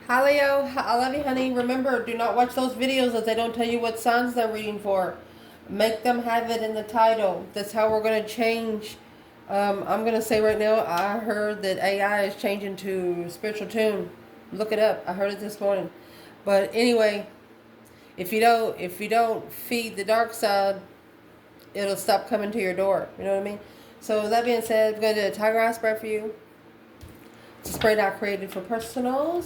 Hi Leo, I love you, honey. Remember, do not watch those videos if they don't tell you what signs they're reading for. Make them have it in the title. That's how we're going to change. I'm going to say right now, I heard that AI is changing to spiritual tune. Look it up. I heard it this morning. But anyway, if you don't feed the dark side, it'll stop coming to your door. You know what I mean? So that being said, I'm going to do a tiger eye spray for you. It's a spray not created for personals.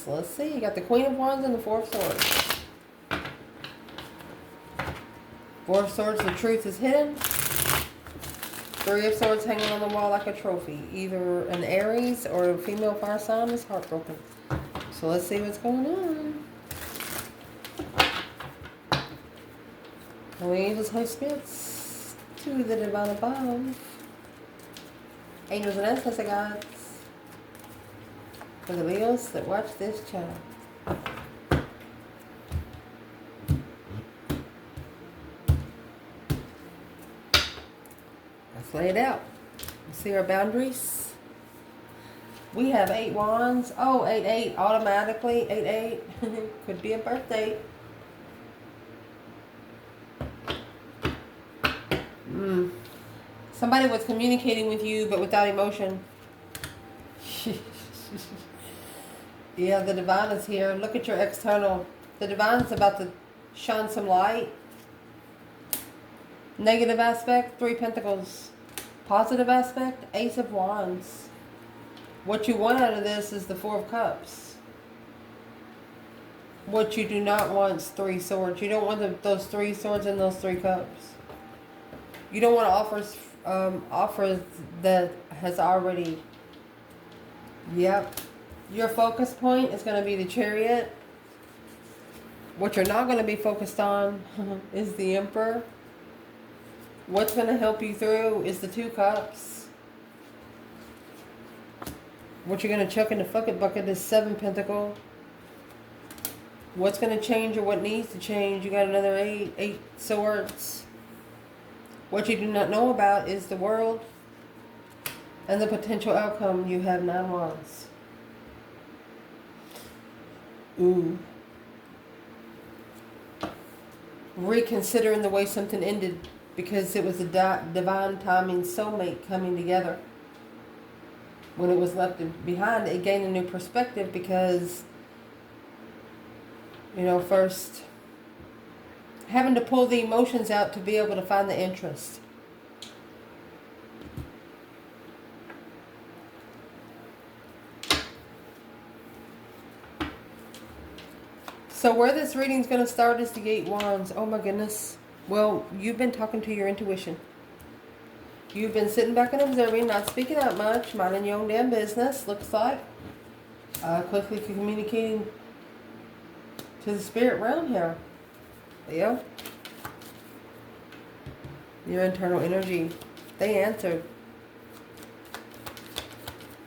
Let's see. You got the Queen of Wands and the Four of Swords. Four of Swords, the truth is hidden. Three of Swords hanging on the wall like a trophy. Either an Aries or a female fire sign is heartbroken. So let's see what's going on. Holy angels, high spirits, to the divine above. Angels and ancestor gods. For the Leos that watch this channel. Let's lay it out. Let's see our boundaries. We have 8 wands. Oh, 8-8 automatically. 8-8. Could be a birthday. Somebody was communicating with you but without emotion. Yeah, the divine is here. Look at your external. The divine is about to shine some light. Negative aspect, 3 pentacles. Positive aspect, Ace of Wands. What you want out of this is the 4 of Cups. What you do not want is 3 swords. You don't want those 3 swords and those 3 cups. You don't want offers that has already. Yep. Your focus point is going to be the chariot. What you're not going to be focused on is the Emperor. What's going to help you through is the 2 cups. What you're going to chuck in the bucket is 7 pentacle. What's going to change or what needs to change? You got another 8 swords. What you do not know about is the world and the potential outcome. You have 9 wands. Ooh. Reconsidering the way something ended because it was a divine timing soulmate coming together. When it was left behind, it gained a new perspective because, first having to pull the emotions out to be able to find the interest. So where this reading is going to start is the 8 wands. Oh my goodness. Well, you've been talking to your intuition. You've been sitting back and observing, not speaking out much, minding your own damn business, looks like. Quickly communicating to the spirit realm here. Leo. Your internal energy. They answered.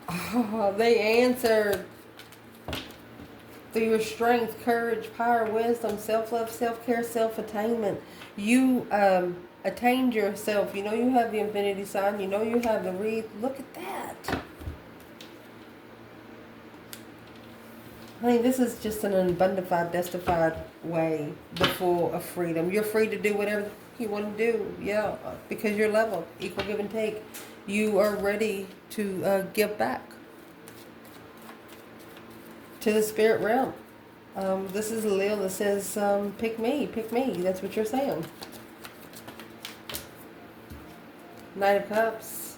Oh, they answered. Through your strength, courage, power, wisdom, self-love, self-care, self-attainment. You attained yourself. You know you have the infinity sign. You know you have the wreath. Look at that. Honey, this is just an unbundified, justified way, the full of freedom. You're free to do whatever you want to do. Yeah, because you're level, equal give and take. You are ready to give back to the spirit realm. This is a Leo that says, pick me, pick me. That's what you're saying. Knight of Cups.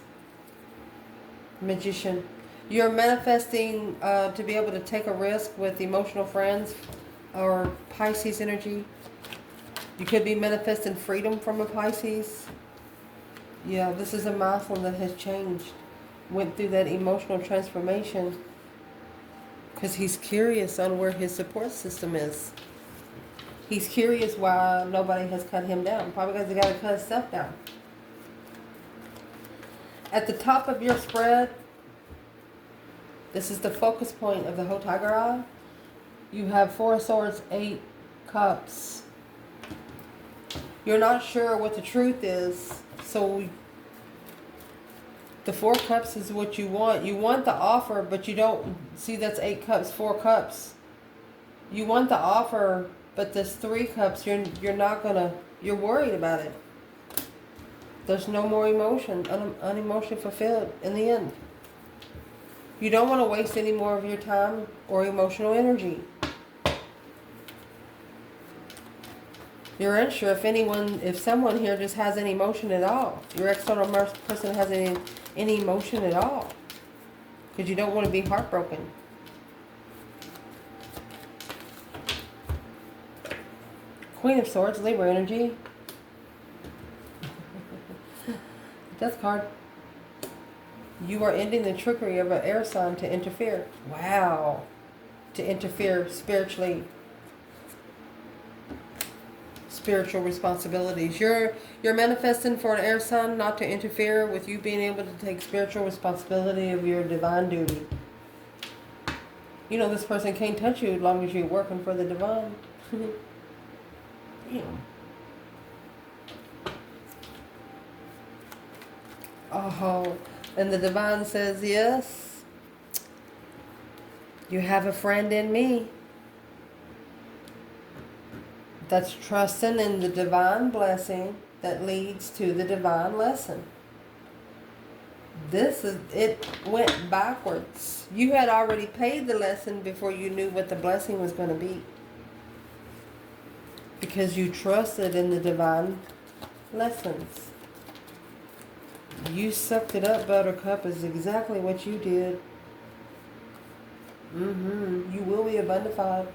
Magician. You're manifesting to be able to take a risk with emotional friends or Pisces energy. You could be manifesting freedom from a Pisces. Yeah, this is a milestone that has changed. Went through that emotional transformation. Because he's curious on where his support system is. He's curious why nobody has cut him down. Probably because he got to cut himself down. At the top of your spread, this is the focus point of the whole tiger eye. You have 4 swords, 8 cups. You're not sure what the truth is. So The 4 cups is what you want. You want the offer, but you don't see that's 8 cups, 4 cups. You want the offer, but this 3 cups, you're not gonna, you're worried about it. There's no more emotion, unemotionally fulfilled in the end. You don't want to waste any more of your time or emotional energy. You're unsure if someone here just has any emotion at all. Your external person has any emotion at all. Because you don't want to be heartbroken. Queen of Swords, Libra energy. Death card. You are ending the trickery of an air sign to interfere. Wow. To interfere spiritually. Spiritual responsibilities. You're manifesting for an air sign not to interfere with you being able to take spiritual responsibility of your divine duty. You know, this person can't touch you as long as you're working for the divine. Yeah. Oh, and the divine says, yes, you have a friend in me. That's trusting in the divine blessing that leads to the divine lesson. It went backwards. You had already paid the lesson before you knew what the blessing was going to be. Because you trusted in the divine lessons. You sucked it up, Buttercup, is exactly what you did. You will be abundified.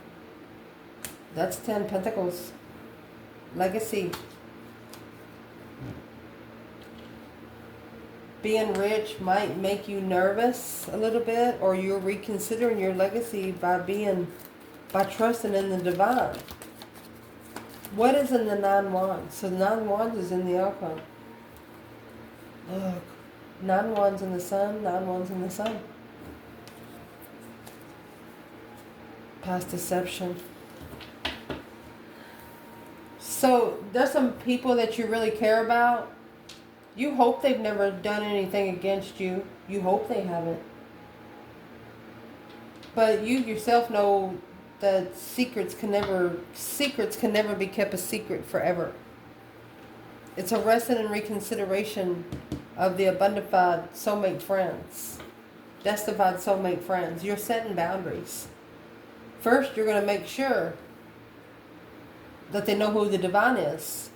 That's 10 Pentacles. Legacy. Being rich might make you nervous a little bit, or you're reconsidering your legacy by trusting in the divine. What is in the 9 Wands? So 9 Wands is in the outcome. Look. 9 Wands in the Sun, 9 Wands in the Sun. Past deception. So there's some people that you really care about. You hope they've never done anything against you. You hope they haven't. But you yourself know that secrets can never be kept a secret forever. It's a lesson in reconsideration of the abundified soulmate friends. Destified soulmate friends. You're setting boundaries. First, you're going to make sure that they know who the divine is.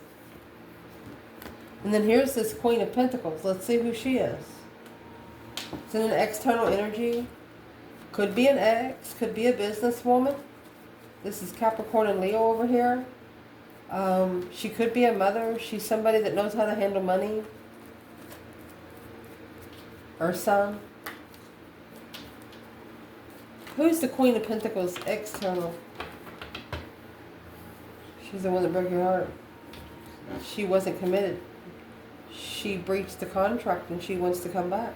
And then here's this Queen of Pentacles. Let's see who she is. It's in an external energy. Could be an ex. Could be a businesswoman. This is Capricorn and Leo over here. She could be a mother. She's somebody that knows how to handle money. Or son. Who's the Queen of Pentacles external? She's the one that broke your heart. She wasn't committed. She breached the contract and she wants to come back.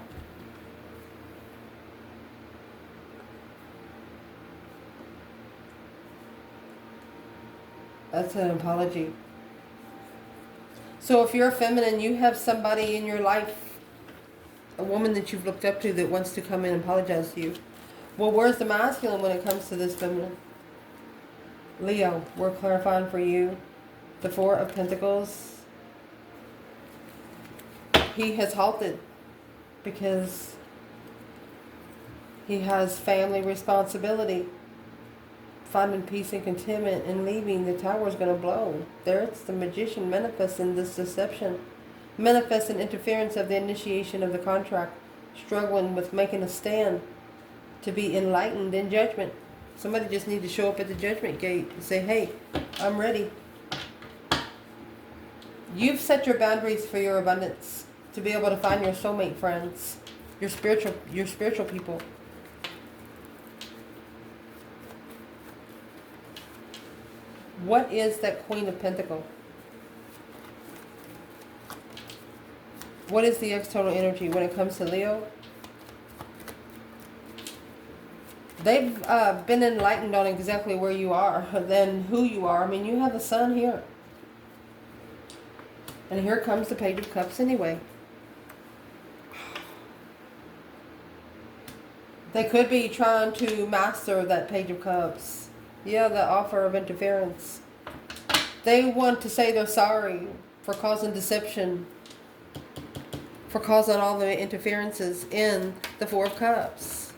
That's an apology. So if you're a feminine, you have somebody in your life, a woman that you've looked up to that wants to come in and apologize to you. Well, where's the masculine when it comes to this feminine? Leo, we're clarifying for you. The 4 of Pentacles. He has halted because he has family responsibility. Finding peace and contentment and leaving. The tower is going to blow. There's the magician manifesting this deception. Manifesting interference of the initiation of the contract. Struggling with making a stand to be enlightened in judgment. Somebody just needs to show up at the judgment gate and say, hey, I'm ready. You've set your boundaries for your abundance to be able to find your soulmate friends, your spiritual people. What is that Queen of Pentacles? What is the external energy when it comes to Leo? They've been enlightened on exactly where you are, then who you are. I mean, you have a sun here. And here comes the Page of Cups anyway. They could be trying to master that Page of Cups. Yeah, the offer of interference. They want to say they're sorry for causing deception, for causing all the interferences in the Four of Cups.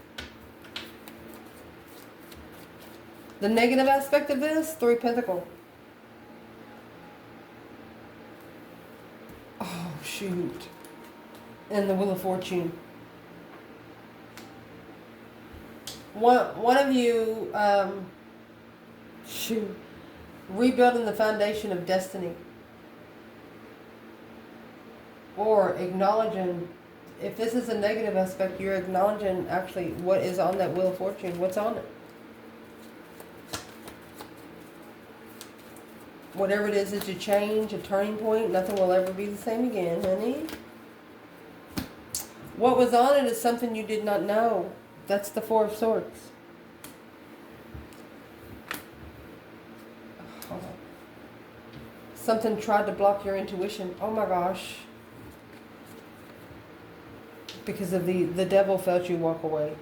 The negative aspect of this, Three of Pentacles. Oh, shoot. And the Wheel of Fortune. One of you, rebuilding the foundation of destiny. Or acknowledging, if this is a negative aspect, you're acknowledging actually what is on that Wheel of Fortune. What's on it? Whatever it is a change, a turning point. Nothing will ever be the same again, honey. What was on it is something you did not know. That's the Four of Swords. Oh. Something tried to block your intuition. Oh my gosh. Because of the devil felt you walk away.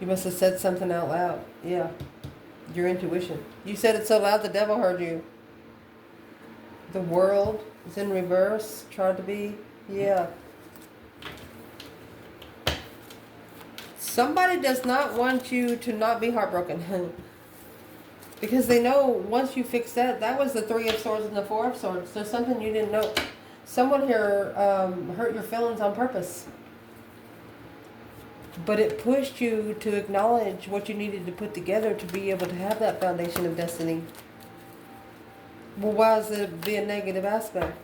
You must have said something out loud. Yeah. Your intuition. You said it so loud the devil heard you. The world is in reverse. Tried to be. Yeah. Somebody does not want you to not be heartbroken. Because they know once you fix that, that was the Three of Swords and the Four of Swords. There's something you didn't know. Someone here hurt your feelings on purpose. But it pushed you to acknowledge what you needed to put together to be able to have that foundation of destiny. Well, why is it be a negative aspect?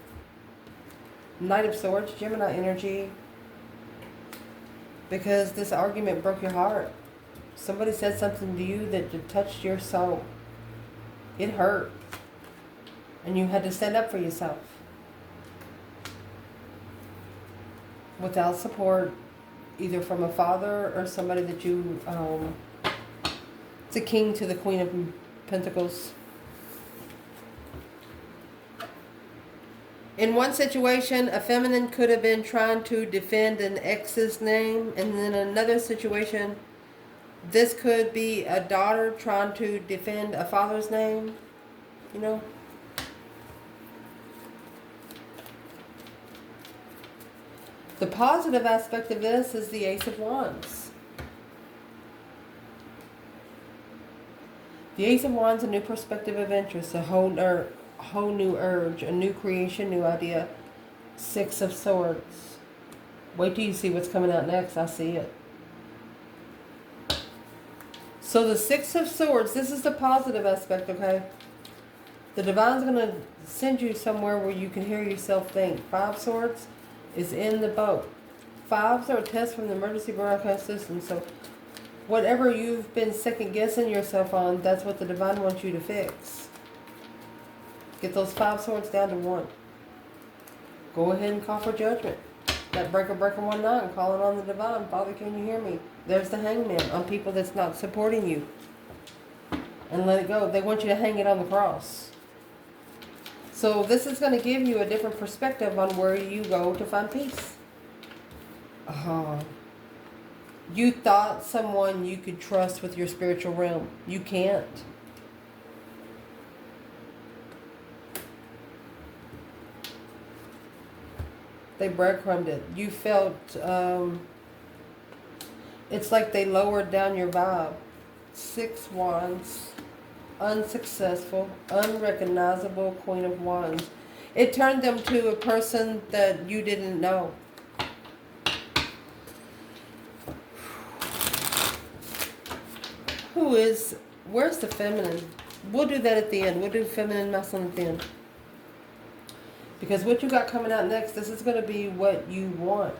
Knight of Swords, Gemini energy. Because this argument broke your heart. Somebody said something to you that touched your soul. It hurt. And you had to stand up for yourself. Without support, either from a father or somebody that you... it's a king to the Queen of Pentacles. In one situation, a feminine could have been trying to defend an ex's name. And in another situation, this could be a daughter trying to defend a father's name. You know? The positive aspect of this is the Ace of Wands. The Ace of Wands, a new perspective of interest, a whole new urge, a new creation, new idea. Six of Swords. Wait till you see what's coming out next. I see it. So the Six of Swords, this is the positive aspect, okay? The Divine's going to send you somewhere where you can hear yourself think. Five Swords is in the boat. Fives are a test from the emergency broadcast system. So whatever you've been second guessing yourself on, that's what the Divine wants you to fix. Get those 5 swords down to 1. Go ahead and call for judgment. That breaker 19, calling on the Divine. Father, can you hear me? There's the Hangman on people that's not supporting you. And let it go. They want you to hang it on the cross. So this is going to give you a different perspective on where you go to find peace. You thought someone you could trust with your spiritual realm. You can't. They breadcrumbed it. You felt, it's like they lowered down your vibe. 6 Wands, unsuccessful, unrecognizable Queen of Wands. It turned them to a person that you didn't know. Where's the feminine? We'll do that at the end. We'll do feminine, masculine at the end. Because what you got coming out next, this is going to be what you want.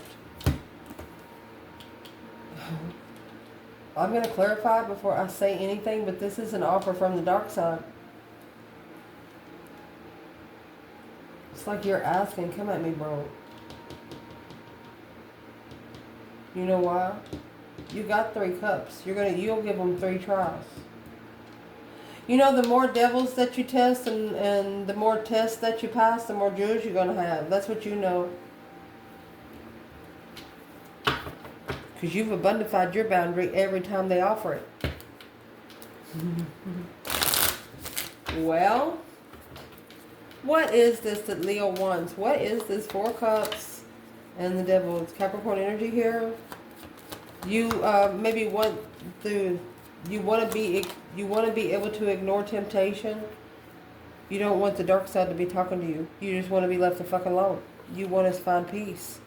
I'm going to clarify before I say anything, but this is an offer from the dark side. It's like you're asking, come at me, bro. You know why? You got 3 cups. You'll give them 3 tries. You know, the more devils that you test and the more tests that you pass, the more jewels you're going to have. That's what you know. Because you've abundified your boundary every time they offer it. Well, what is this that Leo wants? What is this 4 cups and the devil? It's Capricorn energy here. You maybe want to, you want to be able to ignore temptation. You don't want the dark side to be talking to you. You just want to be left the fuck alone. You want to find peace.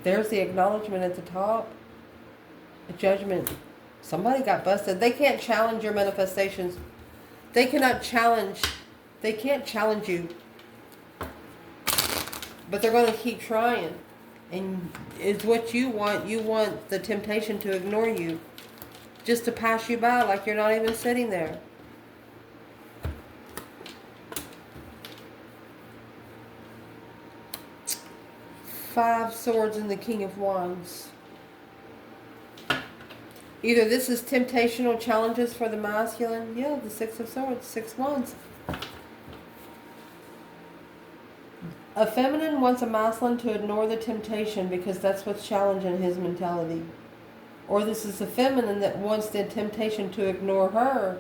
There's the acknowledgement at the top. A judgment. Somebody got busted. They can't challenge your manifestations. They can't challenge you. But they're going to keep trying. And it's what you want. You want the temptation to ignore you. Just to pass you by like you're not even sitting there. Five Swords and the King of Wands. Either this is temptational challenges for the masculine. Yeah, the 6 of Swords, 6 Wands. A feminine wants a masculine to ignore the temptation because that's what's challenging his mentality. Or this is a feminine that wants the temptation to ignore her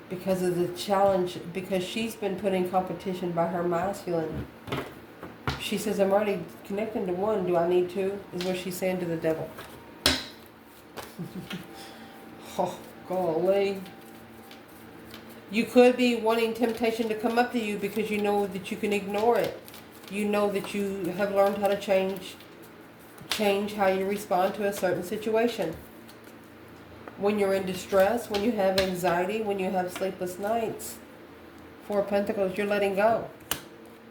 because of the challenge, because she's been put in competition by her masculine. She says, I'm already connecting to one. Do I need to? Is what she's saying to the devil. Oh, golly. You could be wanting temptation to come up to you because you know that you can ignore it. You know that you have learned how to change how you respond to a certain situation. When you're in distress, when you have anxiety, when you have sleepless nights, 4 of Pentacles, you're letting go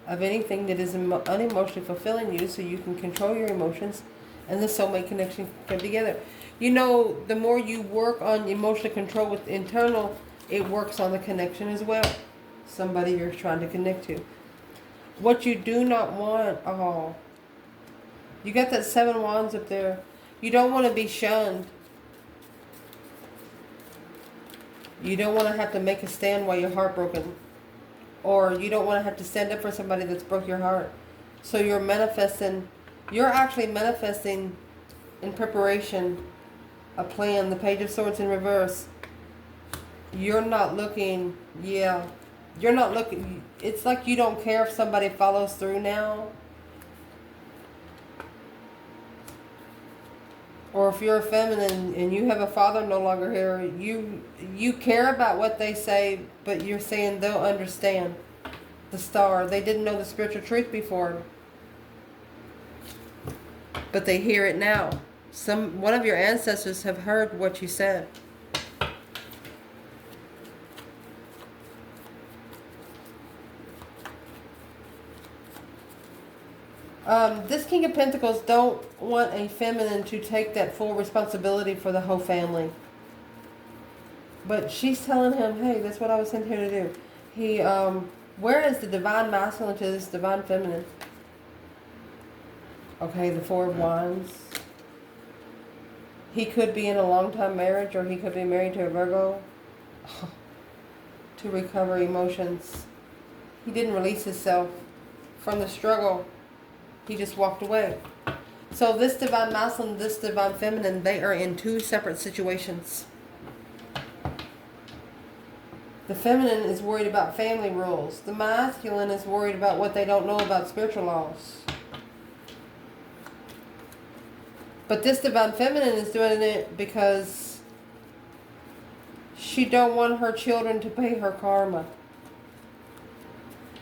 of anything that is unemotionally fulfilling you so you can control your emotions and the soulmate connection come together. You know, the more you work on emotional control with internal, it works on the connection as well. Somebody you're trying to connect to. What you do not want, oh, you got that 7 Wands up there. You don't want to be shunned. You don't want to have to make a stand while you're heartbroken. Or you don't want to have to stand up for somebody that's broke your heart. So you're actually manifesting in preparation a plan, the Page of Swords in reverse. You're not looking, you're not looking, it's like you don't care if somebody follows through now. Or if you're a feminine and you have a father no longer here, you care about what they say, but you're saying they'll understand. The Star, they didn't know the spiritual truth before, but they hear it now. One of your ancestors have heard what you said. This King of Pentacles don't want a feminine to take that full responsibility for the whole family. But she's telling him, hey, that's what I was sent here to do. Where is the divine masculine to this divine feminine? Okay, the 4 of Wands. He could be in a long-time marriage, or he could be married to a Virgo. To recover emotions. He didn't release himself from the struggle. He just walked away. So this divine masculine, this divine feminine, they are in 2 separate situations. The feminine is worried about family rules. The masculine is worried about what they don't know about spiritual laws. But this divine feminine is doing it because she don't want her children to pay her karma.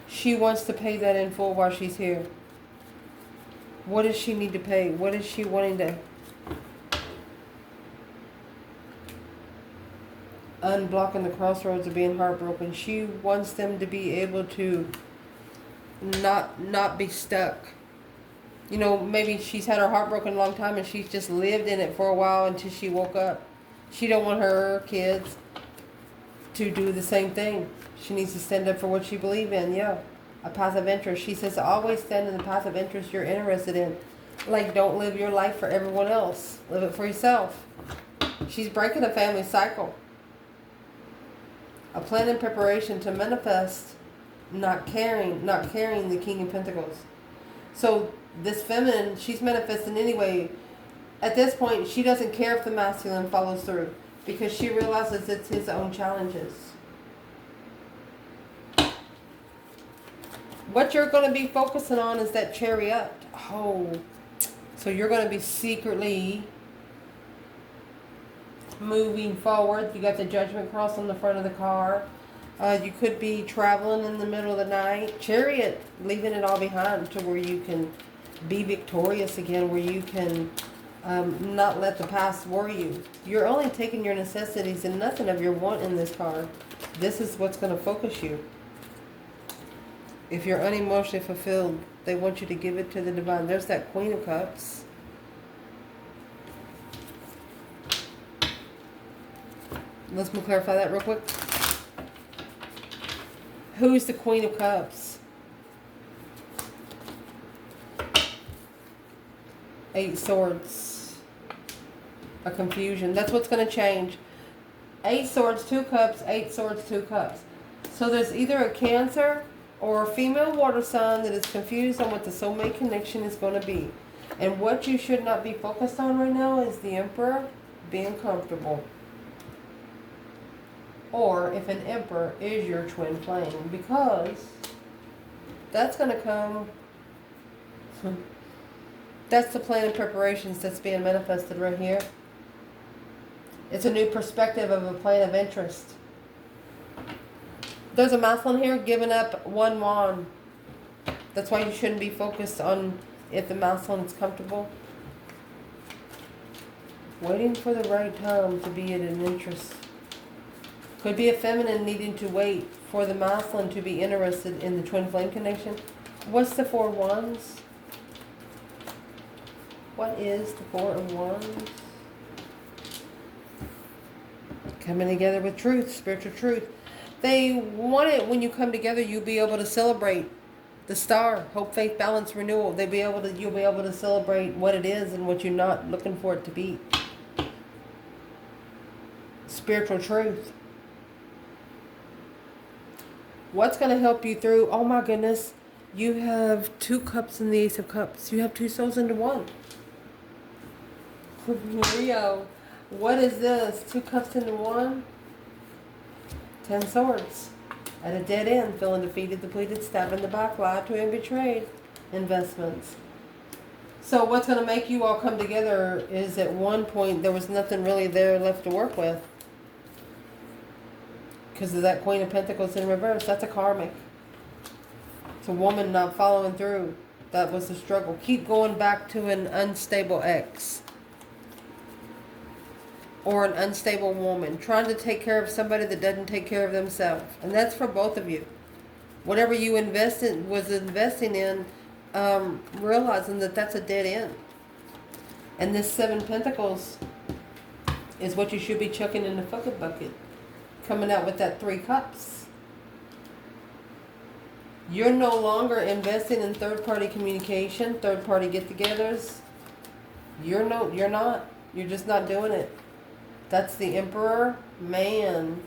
She wants to pay that in full while she's here. What does she need to pay? What is she wanting to unblocking the crossroads of being heartbroken? She wants them to be able to not be stuck. You know, maybe she's had her heart broken a long time and she's just lived in it for a while until she woke up. She don't want her kids to do the same thing. She needs to stand up for what she believes in. Yeah. A path of interest. She says always stand in the path of interest you're interested in. Like, don't live your life for everyone else. Live it for yourself. She's breaking a family cycle. A plan and preparation to manifest not carrying the King of Pentacles. So This feminine, she's manifesting anyway. At this point, she doesn't care if the masculine follows through because she realizes it's his own challenges. What you're going to be focusing on is that chariot. Oh, so you're going to be secretly moving forward. You got the judgment cross on the front of the car. You could be traveling in the middle of the night. Chariot, leaving it all behind to where you can be victorious again, where you can not let the past worry you. You're only taking your necessities and nothing of your want in this card. This is what's going to focus you. If you're unemotionally fulfilled, they want you to give it to the divine. There's that Queen of Cups. Let's clarify that real quick. Who's the Queen of Cups? 8 Swords. A confusion. That's what's going to change. 8 Swords, 2 Cups, 8 Swords, 2 Cups. So there's either a Cancer or a female water sign that is confused on what the soulmate connection is going to be. And what you should not be focused on right now is the Emperor being comfortable. Or if an Emperor is your twin flame, because that's going to come. That's the plan of preparations that's being manifested right here. It's a new perspective of a plane of interest. There's a masculine here giving up 1 wand. That's why you shouldn't be focused on if the masculine is comfortable. Waiting for the right time to be at an interest. Could be a feminine needing to wait for the masculine to be interested in the twin flame connection. What's the 4 Wands? What is the 4 of Wands? Coming together with truth, spiritual truth. They want it when you come together, you'll be able to celebrate the star, hope, faith, balance, renewal. You'll be able to celebrate what it is and what you're not looking for it to be. Spiritual truth. What's going to help you through? Oh my goodness. You have 2 cups in the Ace of Cups. You have 2 souls into 1. Rio. What is this? 2 cups into 1? 10 Swords. At a dead end. Feeling defeated, depleted, stabbed in the back, lied to and betrayed. Investments. So what's going to make you all come together is at one point there was nothing really there left to work with. Because of that Queen of Pentacles in reverse. That's a karmic. It's a woman not following through. That was the struggle. Keep going back to an unstable ex. Or an unstable woman. Trying to take care of somebody that doesn't take care of themselves. And that's for both of you. Whatever you was investing in, realizing that that's a dead end. And this 7 Pentacles is what you should be chucking in the fucking bucket. Coming out with that 3 cups. You're no longer investing in third-party communication, third-party get-togethers. You're not. You're just not doing it. That's the Emperor, man.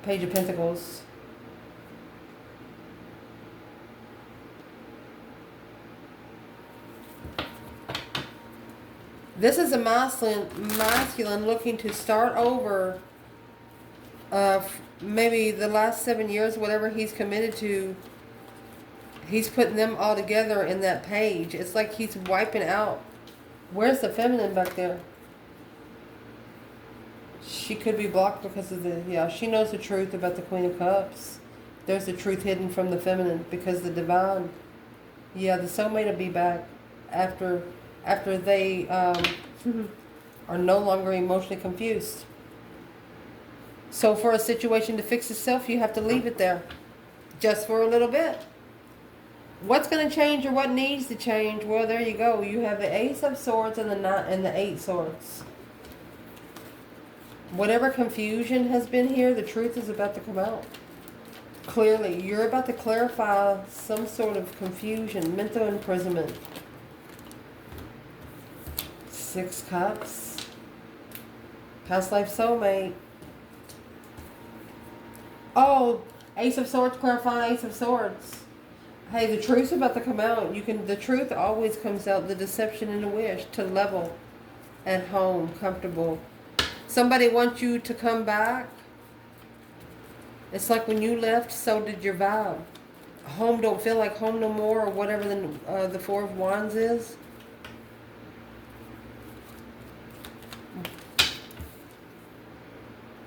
Page of Pentacles. This is a masculine looking to start over. Maybe the last 7 years, whatever he's committed to, he's putting them all together in that page. It's like he's wiping out. Where's the feminine back there? She could be blocked because of she knows the truth about the Queen of Cups. There's the truth hidden from the feminine because the divine. Yeah, the soulmate will be back after they are no longer emotionally confused. So for a situation to fix itself, you have to leave it there. Just for a little bit. What's going to change or what needs to change? Well, there you go. You have the Ace of Swords and the 8 Swords. Whatever confusion has been here, the truth is about to come out. Clearly, you're about to clarify some sort of confusion, mental imprisonment. 6 Cups. Past life soulmate. Oh, Ace of Swords, clarifying Ace of Swords. Hey, the truth's about to come out. The truth always comes out. The deception and the wish to level at home, comfortable. Somebody wants you to come back. It's like when you left, so did your vow. Home don't feel like home no more, or whatever the Four of Wands is.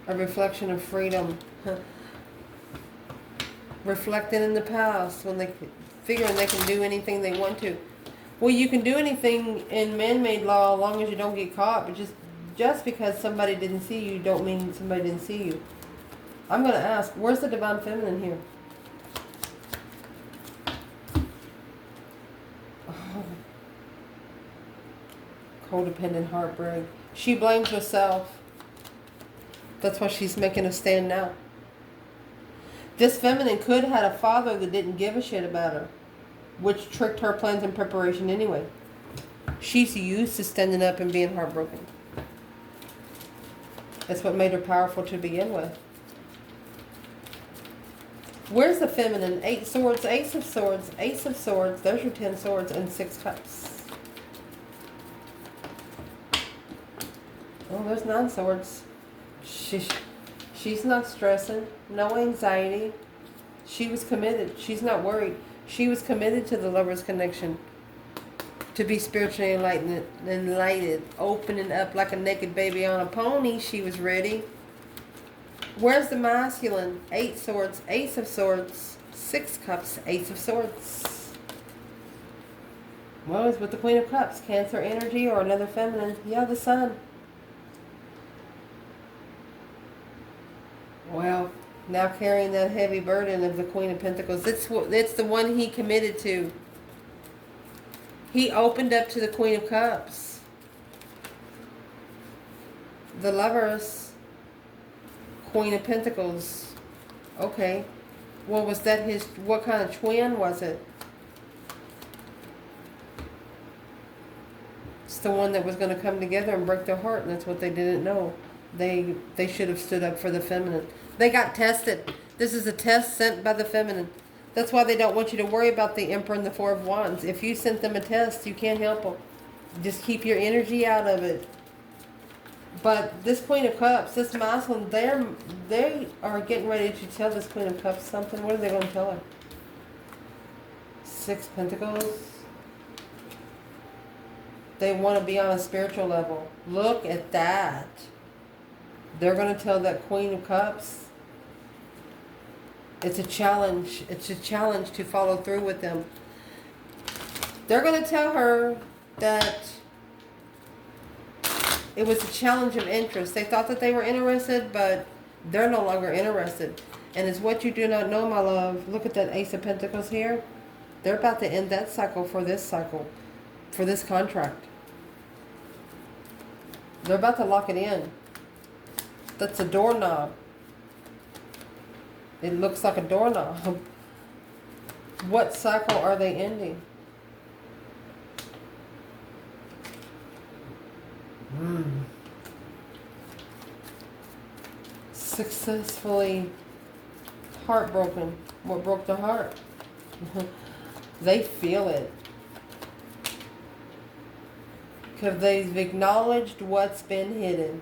A reflection of freedom. Reflecting in the past when they figuring they can do anything they want to. Well, you can do anything in man-made law as long as you don't get caught. But just because somebody didn't see you, don't mean somebody didn't see you. I'm going to ask, where's the divine feminine here? Oh. Codependent heartbreak. She blames herself. That's why she's making a stand now. This feminine could have had a father that didn't give a shit about her, which tricked her plans and preparation anyway. She's used to standing up and being heartbroken. That's what made her powerful to begin with. Where's the feminine? 8 swords, Ace of Swords, Ace of Swords. There's your 10 swords and 6 cups. Oh, there's 9 swords. She's not stressing. No anxiety. She was committed. She's not worried. She was committed to the lover's connection. To be spiritually enlightened, opening up like a naked baby on a pony. She was ready. Where's the masculine? 8 swords, Ace of Swords, 6 cups, Ace of Swords. Well, it's with the Queen of Cups. Cancer energy or another feminine. Yeah, the Sun. Well, now carrying that heavy burden of the Queen of Pentacles. It's the one he committed to. He opened up to the Queen of Cups. The Lovers. Queen of Pentacles. Okay. Well, was that what kind of twin was it? It's the one that was going to come together and break their heart, and that's what they didn't know. They should have stood up for the feminine. They got tested. This is a test sent by the feminine. That's why they don't want you to worry about the Emperor and the Four of Wands. If you sent them a test, you can't help them. Just keep your energy out of it. But this Queen of Cups, this masculine, they are getting ready to tell this Queen of Cups something. What are they going to tell her? 6 Pentacles. They want to be on a spiritual level. Look at that. They're going to tell that Queen of Cups. It's a challenge. It's a challenge to follow through with them. They're going to tell her that it was a challenge of interest. They thought that they were interested, but they're no longer interested. And it's what you do not know, my love. Look at that Ace of Pentacles here. They're about to end that cycle, for this contract. They're about to lock it in. That's a doorknob. It looks like a doorknob. What cycle are they ending? Successfully heartbroken. What broke the heart? They feel it. Because they've acknowledged what's been hidden.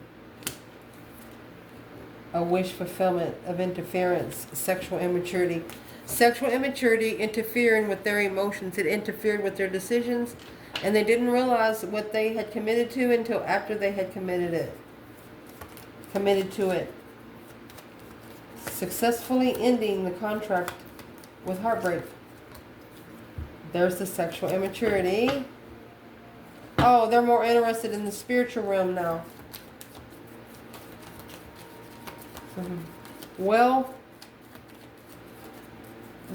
A wish fulfillment of interference, sexual immaturity. Sexual immaturity interfering with their emotions. It interfered with their decisions. And they didn't realize what they had committed to until after they had committed to it. Successfully ending the contract with heartbreak. There's the sexual immaturity. Oh, they're more interested in the spiritual realm now. Well,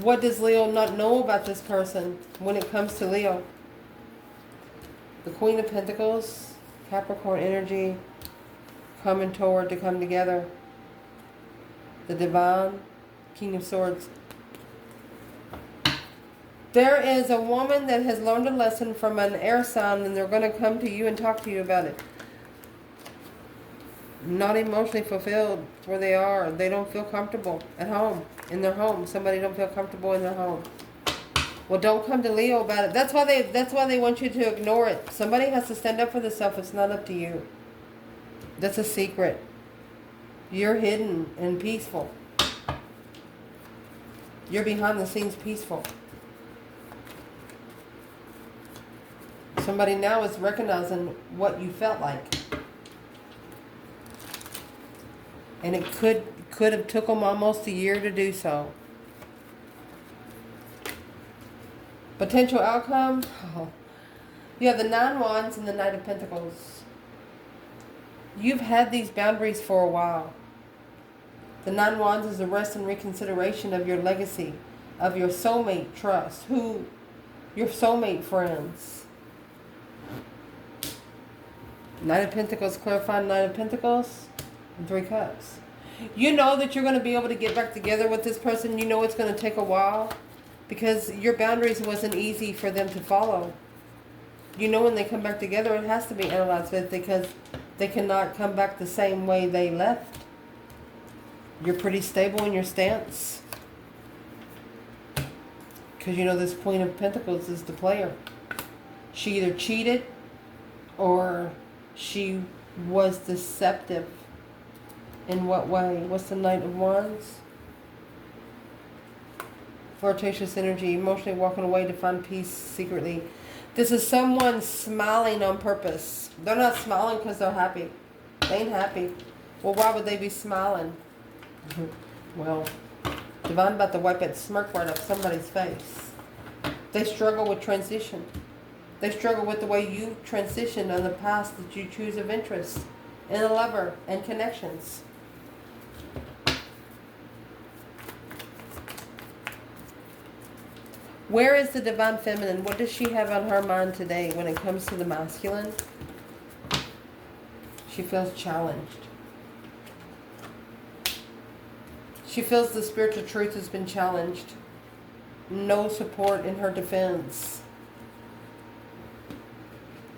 what does Leo not know about this person when it comes to Leo? The Queen of Pentacles, Capricorn energy, coming toward to come together. The Divine, King of Swords. There is a woman that has learned a lesson from an air sign, and they're going to come to you and talk to you about it. Not emotionally fulfilled where they are. They don't feel comfortable at home, in their home. Somebody don't feel comfortable in their home. Well, don't come to Leo about it. That's why they want you to ignore it. Somebody has to stand up for themselves. It's not up to you. That's a secret. You're hidden and peaceful. You're behind the scenes peaceful. Somebody now is recognizing what you felt like. And it could have took them almost a year to do so. Potential outcome. Oh. You have the 9 Wands and the Knight of Pentacles. You've had these boundaries for a while. The 9 Wands is the rest and reconsideration of your legacy, of your soulmate trust, your soulmate friends. Knight of Pentacles, clarifying Knight of Pentacles, and 3 Cups. You know that you're going to be able to get back together with this person. You know it's going to take a while because your boundaries wasn't easy for them to follow. You know when they come back together, it has to be analyzed with because they cannot come back the same way they left. You're pretty stable in your stance. Because you know this Queen of Pentacles is the player. She either cheated or she was deceptive. In what way? What's the Knight of Wands? Flirtatious energy, emotionally walking away to find peace secretly. This is someone smiling on purpose. They're not smiling because they're happy. They ain't happy. Well, why would they be smiling? Well, Divine about to wipe that smirk right off somebody's face. They struggle with transition. They struggle with the way you transition on the past that you choose of interest in a lover and connections. Where is the Divine Feminine? What does she have on her mind today when it comes to the masculine? She feels challenged. She feels the spiritual truth has been challenged. No support in her defense.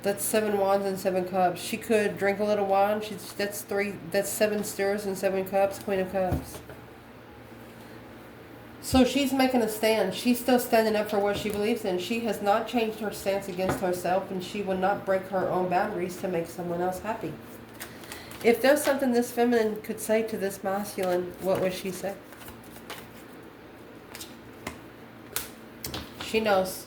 That's 7 Wands and 7 Cups. She could drink a little wine. That's 7 stirs and 7 cups. Queen of Cups. So she's making a stand. She's still standing up for what she believes in. She has not changed her stance against herself, and she will not break her own boundaries to make someone else happy. If there's something this feminine could say to this masculine, what would she say? She knows.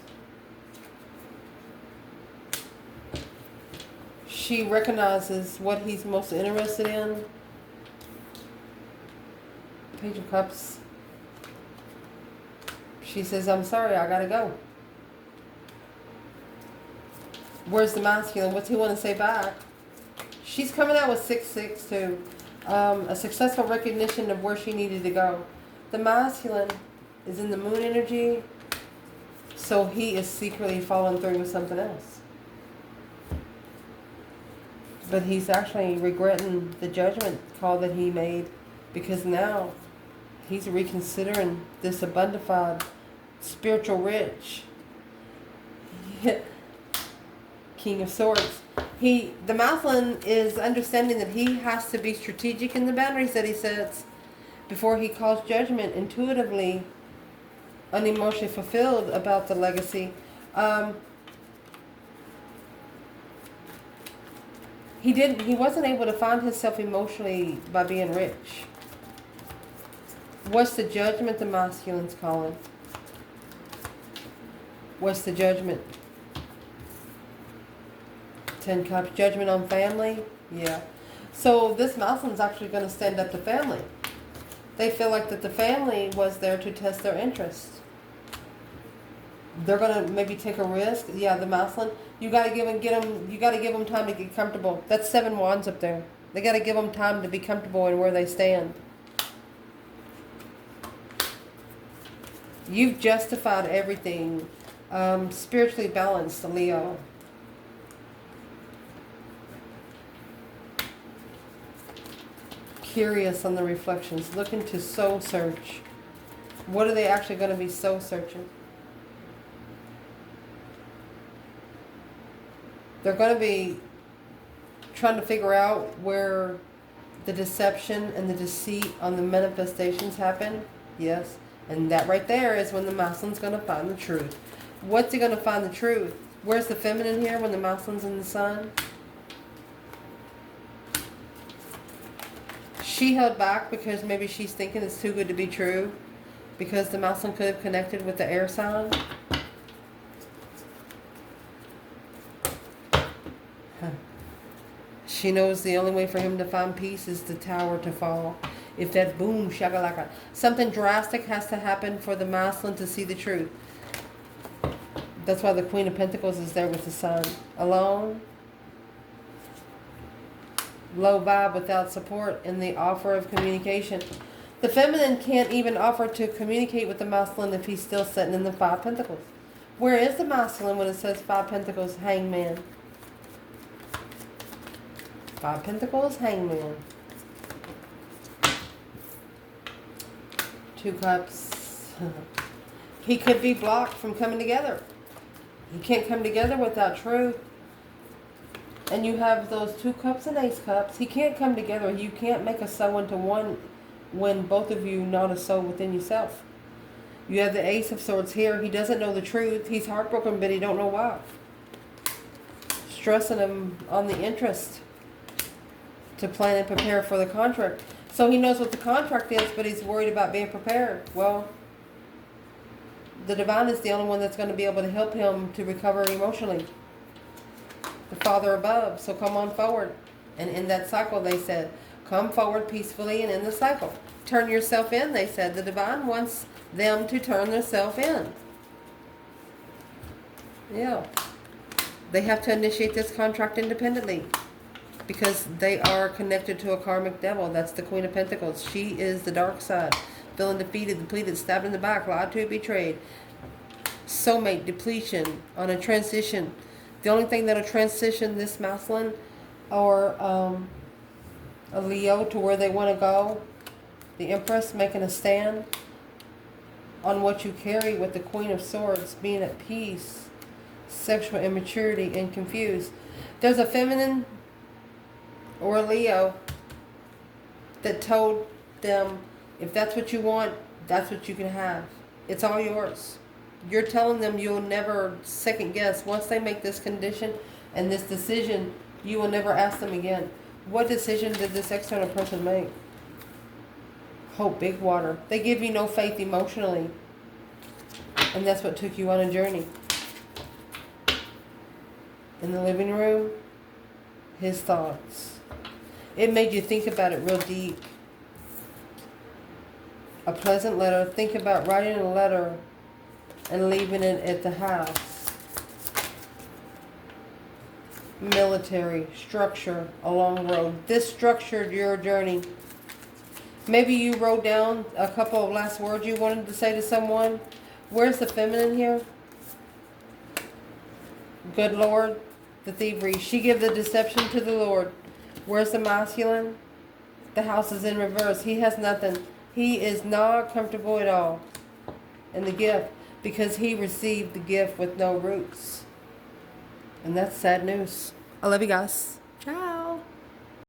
She recognizes what he's most interested in. Page of Cups. She says, I'm sorry, I gotta go. Where's the masculine? What's he want to say back? She's coming out with 6-6 too. A successful recognition of where she needed to go. The masculine is in the moon energy, so he is secretly following through with something else. But he's actually regretting the judgment call that he made because now he's reconsidering this abundified, spiritual rich King of Swords. The masculine is understanding that he has to be strategic in the boundaries that he sets before he calls judgment intuitively, unemotionally fulfilled about the legacy. He wasn't able to find himself emotionally by being rich. What's the judgment the masculine's calling? What's the judgment? 10 Cups, judgment on family? Yeah. So this masculine's actually going to stand up to family. They feel like that the family was there to test their interest. They're going to maybe take a risk. Yeah, the masculine. You got to give them time to get comfortable. That's 7 Wands up there. They got to give them time to be comfortable in where they stand. You've justified everything. Spiritually balanced, Leo. Curious on the reflections. Looking to soul search. What are they actually going to be soul searching? They're going to be trying to figure out where the deception and the deceit on the manifestations happen. Yes. And that right there is when the masculine's going to find the truth. What's he going to find the truth? Where's the feminine here when the masculine's in the sun? She held back because maybe she's thinking it's too good to be true. Because the masculine could have connected with the air sign. She knows the only way for him to find peace is the tower to fall. If that boom, shakalaka, something drastic has to happen for the masculine to see the truth. That's why the Queen of Pentacles is there with the sun. Alone, low vibe, without support in the offer of communication. The feminine can't even offer to communicate with the masculine if he's still sitting in the Five Pentacles. Where is the masculine when it says Five Pentacles, Hangman? Five Pentacles, Hangman. Two Cups. He could be blocked from coming together. He can't come together without truth. And you have those Two Cups and Ace Cups. He can't come together. You can't make a soul into one when both of you not a soul within yourself. You have the Ace of Swords here. He doesn't know the truth. He's heartbroken, but he don't know why. Stressing him on the interest to plan and prepare for the contract. So he knows what the contract is, but he's worried about being prepared. Well, the divine is the only one that's going to be able to help him to recover emotionally. The Father above. So come on forward. And in that cycle, they said, come forward peacefully and in the cycle. Turn yourself in, they said. The divine wants them to turn themselves in. Yeah. They have to initiate this contract independently. Because they are connected to a karmic devil. That's the Queen of Pentacles. She is the dark side. Feeling defeated, depleted, stabbed in the back, lied to, betrayed. Soulmate, depletion, on a transition. The only thing that'll transition this masculine or a Leo to where they want to go, the Empress making a stand on what you carry with the Queen of Swords, being at peace, sexual immaturity, and confused. There's a feminine or a Leo that told them, if that's what you want, that's what you can have. It's all yours. You're telling them you'll never second guess. Once they make this condition and this decision, you will never ask them again. What decision did this external person make? Hope, big water. They give you no faith emotionally. And that's what took you on a journey. In the living room, his thoughts. It made you think about it real deep. A pleasant letter. Think about writing a letter and leaving it at the house. Military, structure, a long road. This structured your journey. Maybe you wrote down a couple of last words you wanted to say to someone. Where's the feminine here? Good Lord, the thievery. She gave the deception to the Lord. Where's the masculine? The house is in reverse. He has nothing. He is not comfortable at all in the gift because he received the gift with no roots. And that's sad news. I love you guys. Ciao.